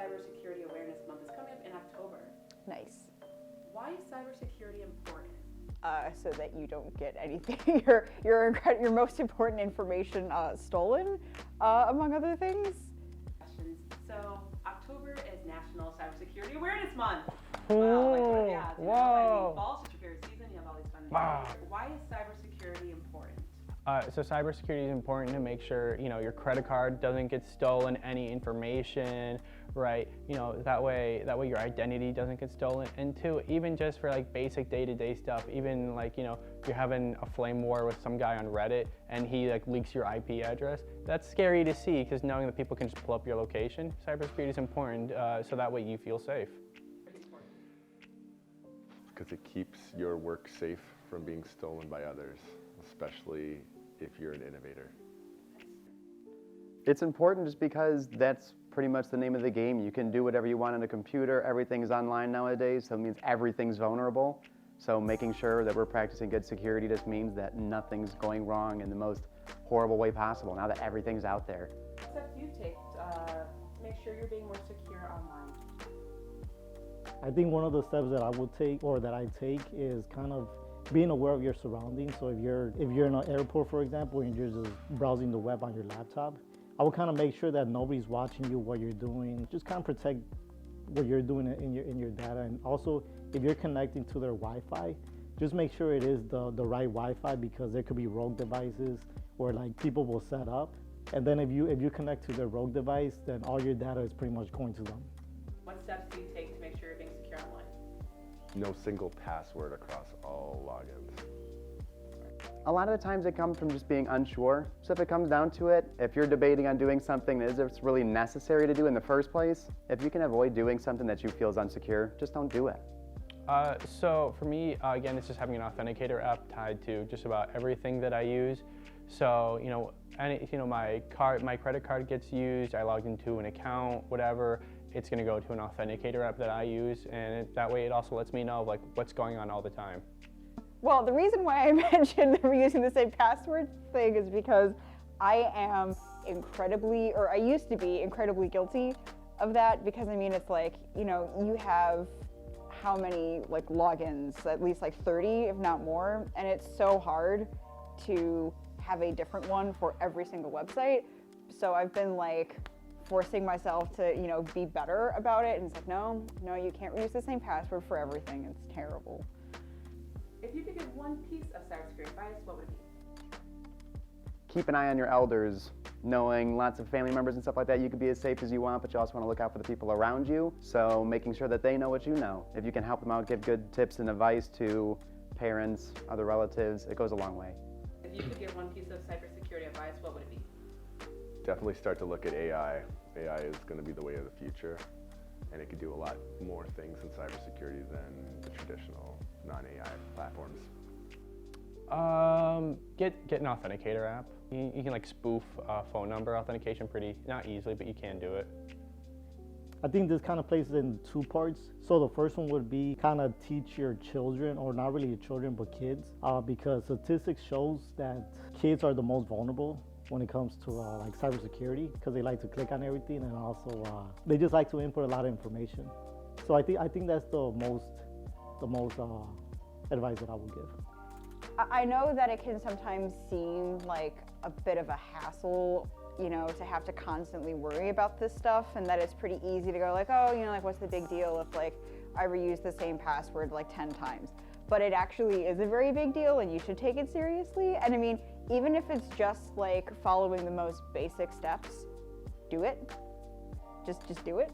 Cybersecurity Awareness Month is coming up in October. Nice. Why is cybersecurity important? So that you don't get anything, your most important information stolen, among other things. So October is National Cybersecurity Awareness Month. Ooh, wow, yeah, whoa. Fall security season, you have all these fun things. Wow. Why is cybersecurity important? So cybersecurity is important to make sure, your credit card doesn't get stolen, any information, right? That way your identity doesn't get stolen. And two, even just for like basic day-to-day stuff, even like, you're having a flame war with some guy on Reddit and he like leaks your IP address. That's scary to see because knowing that people can just pull up your location, cybersecurity is important so that way you feel safe. Because it keeps your work safe from being stolen by others, especially if you're an innovator. It's important just because that's pretty much the name of the game. You can do whatever you want on a computer. Everything's online nowadays, so it means everything's vulnerable. So making sure that we're practicing good security just means that nothing's going wrong in the most horrible way possible now that everything's out there. What steps do you take to make sure you're being more secure online? I think one of the steps that I would take, or that I take, is kind of being aware of your surroundings. So if you're in an airport, for example, and you're just browsing the web on your laptop, I would kind of make sure that nobody's watching you, what you're doing. Just kind of protect what you're doing in your data. And also, if you're connecting to their Wi-Fi, just make sure it is the right Wi-Fi, because there could be rogue devices where like people will set up. And then if you connect to their rogue device, then all your data is pretty much going to them. What steps do you take to make sure you're being secure online? No single password across all logins. A lot of the times it comes from just being unsure. So if it comes down to it, if you're debating on doing something that is really necessary to do in the first place, if you can avoid doing something that you feel is unsecure, just don't do it. So for me, again, it's just having an authenticator app tied to just about everything that I use. So, my credit card gets used, I logged into an account, whatever, it's gonna go to an authenticator app that I use, and that way it also lets me know like what's going on all the time. Well, the reason why I mentioned using the same password thing is because I am I used to be incredibly guilty of that, because I mean, it's like, you have how many like logins, at least like 30, if not more, and it's so hard to have a different one for every single website. So I've been like forcing myself to, be better about it, and it's like, no, you can't use the same password for everything. It's terrible. If you could give one piece of cybersecurity advice, what would it be? Keep an eye on your elders. Knowing lots of family members and stuff like that, you can be as safe as you want, but you also want to look out for the people around you. So making sure that they know what you know. If you can help them out, give good tips and advice to parents, other relatives, it goes a long way. If you could give one piece of cybersecurity advice, what would it be? Definitely start to look at AI. AI is going to be the way of the future, and it could do a lot more things in cybersecurity than the traditional non-AI platforms. Get an authenticator app. You can like spoof phone number authentication not easily, but you can do it. I think this kind of plays in two parts. So the first one would be kind of teach your children, or not really your children, but kids, because statistics shows that kids are the most vulnerable when it comes to like cybersecurity, because they like to click on everything, and also they just like to input a lot of information. So I think that's the most advice that I would give. I know that it can sometimes seem like a bit of a hassle, to have to constantly worry about this stuff, and that it's pretty easy to go like, oh, like what's the big deal if like I reuse the same password like 10 times. But it actually is a very big deal, and you should take it seriously. And I mean, even if it's just like following the most basic steps, do it. Just do it.